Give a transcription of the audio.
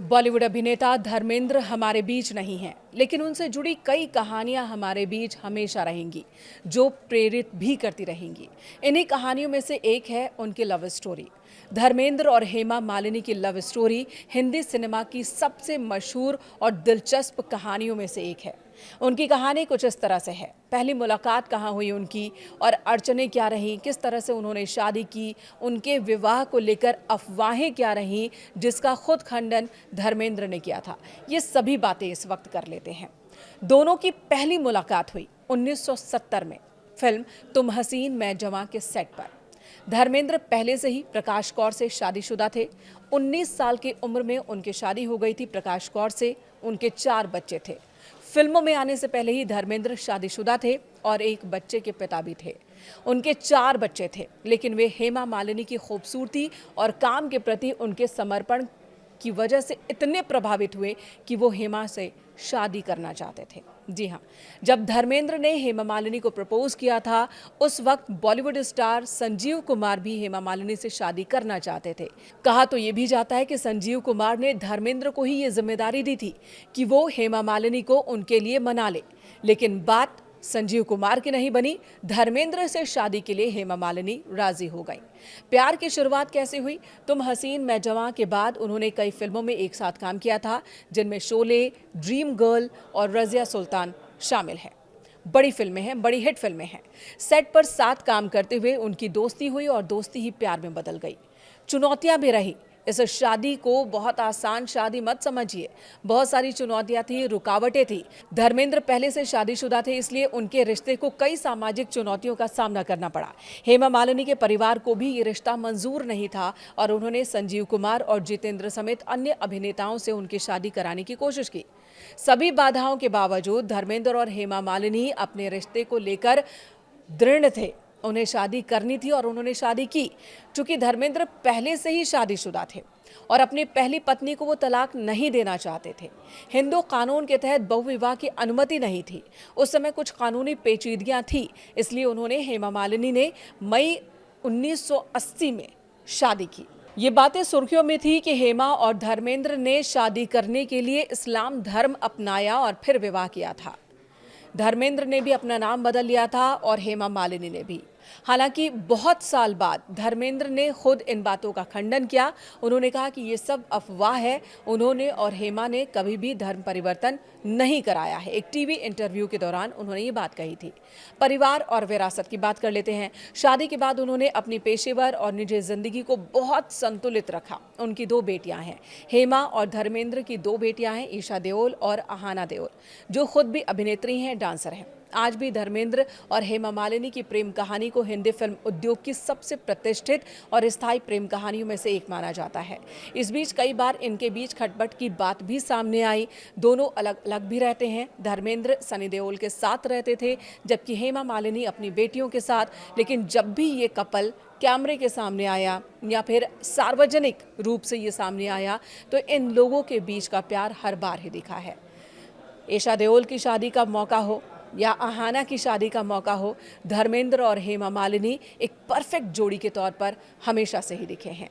बॉलीवुड अभिनेता धर्मेंद्र हमारे बीच नहीं हैं, लेकिन उनसे जुड़ी कई कहानियां हमारे बीच हमेशा रहेंगी, जो प्रेरित भी करती रहेंगी। इन्हीं कहानियों में से एक है उनकी लव स्टोरी। धर्मेंद्र और हेमा मालिनी की लव स्टोरी हिंदी सिनेमा की सबसे मशहूर और दिलचस्प कहानियों में से एक है। उनकी कहानी कुछ इस तरह से है। पहली मुलाकात कहाँ हुई उनकी और अड़चनें क्या रहीं, किस तरह से उन्होंने शादी की, उनके विवाह को लेकर अफवाहें क्या रहीं, जिसका खुद खंडन धर्मेंद्र ने किया था। ये सभी बातें इस वक्त कर लेते हैं। दोनों की पहली मुलाकात हुई 1970 में फिल्म तुम हसीन मैं जवां के सेट पर। धर्मेंद्र पहले से ही प्रकाश कौर से शादीशुदा थे। 19 साल की उम्र में उनकी शादी हो गई थी प्रकाश कौर से। उनके 4 बच्चे थे। फिल्मों में आने से पहले ही धर्मेंद्र शादीशुदा थे और एक बच्चे के पिता भी थे। उनके 4 बच्चे थे, लेकिन वे हेमा मालिनी की खूबसूरती और काम के प्रति उनके समर्पण की वजह से इतने प्रभावित हुए कि वो हेमा से शादी करना चाहते थे। जी हाँ, जब धर्मेंद्र ने हेमा मालिनी को प्रपोज किया था, उस वक्त बॉलीवुड स्टार संजीव कुमार भी हेमा मालिनी से शादी करना चाहते थे। कहा तो ये भी जाता है कि संजीव कुमार ने धर्मेंद्र को ही ये जिम्मेदारी दी थी कि वो हेमा मालिनी को उनके लिए मना ले, लेकिन बात संजीव कुमार की नहीं बनी। धर्मेंद्र से शादी के लिए हेमा मालिनी राजी हो गई। प्यार की शुरुआत कैसे हुई? तुम हसीन मैं जवां के बाद उन्होंने कई फिल्मों में एक साथ काम किया था, जिनमें शोले, ड्रीम गर्ल और रजिया सुल्तान शामिल हैं। बड़ी फिल्में हैं, बड़ी हिट फिल्में हैं। सेट पर साथ काम करते हुए उनकी दोस्ती हुई और दोस्ती ही प्यार में बदल गई। चुनौतियां भी रही। इस शादी को बहुत आसान शादी मत समझिए। बहुत सारी चुनौतियां थी, रुकावटें थी। धर्मेंद्र पहले से शादीशुदा थे, इसलिए उनके रिश्ते को कई सामाजिक चुनौतियों का सामना करना पड़ा। हेमा मालिनी के परिवार को भी ये रिश्ता मंजूर नहीं था और उन्होंने संजीव कुमार और जितेंद्र समेत अन्य अभिनेताओं से उनकी शादी कराने की कोशिश की। सभी बाधाओं के बावजूद धर्मेंद्र और हेमा मालिनी अपने रिश्ते को लेकर दृढ़ थे। उन्हें शादी करनी थी और उन्होंने शादी की। चूंकि धर्मेंद्र पहले से ही शादीशुदा थे और अपनी पहली पत्नी को वो तलाक नहीं देना चाहते थे। हिंदू कानून के तहत बहुविवाह की अनुमति नहीं थी। उस समय कुछ कानूनी पेचीदगियां थी, इसलिए उन्होंने हेमा मालिनी ने मई 1980 में शादी की। ये बातें सुर्खियों में थी कि हेमा और धर्मेंद्र ने शादी करने के लिए इस्लाम धर्म अपनाया और फिर विवाह किया था। धर्मेंद्र ने भी अपना नाम बदल लिया था और हेमा मालिनी ने भी। हालांकि बहुत साल बाद धर्मेंद्र ने खुद इन बातों का खंडन किया। उन्होंने कहा कि ये सब अफवाह है। उन्होंने और हेमा ने कभी भी धर्म परिवर्तन नहीं कराया है। एक टीवी इंटरव्यू के दौरान उन्होंने ये बात कही थी। परिवार और विरासत की बात कर लेते हैं। शादी के बाद उन्होंने अपनी पेशेवर और निजी जिंदगी को बहुत संतुलित रखा। उनकी 2 बेटियां हैं। हेमा और धर्मेंद्र की 2 बेटियां हैं, ईशा देओल और अहाना देओल, जो खुद भी अभिनेत्री हैं, डांसर हैं। आज भी धर्मेंद्र और हेमा मालिनी की प्रेम कहानी को हिंदी फिल्म उद्योग की सबसे प्रतिष्ठित और स्थायी प्रेम कहानियों में से एक माना जाता है। इस बीच कई बार इनके बीच खटपट की बात भी सामने आई। दोनों अलग अलग भी रहते हैं। धर्मेंद्र सनी देओल के साथ रहते थे, जबकि हेमा मालिनी अपनी बेटियों के साथ। लेकिन जब भी ये कपल कैमरे के सामने आया या फिर सार्वजनिक रूप से ये सामने आया, तो इन लोगों के बीच का प्यार हर बार ही दिखा है। ईशा देओल की शादी का मौका हो या अहाना की शादी का मौका हो, धर्मेंद्र और हेमा मालिनी एक परफेक्ट जोड़ी के तौर पर हमेशा से ही दिखे हैं।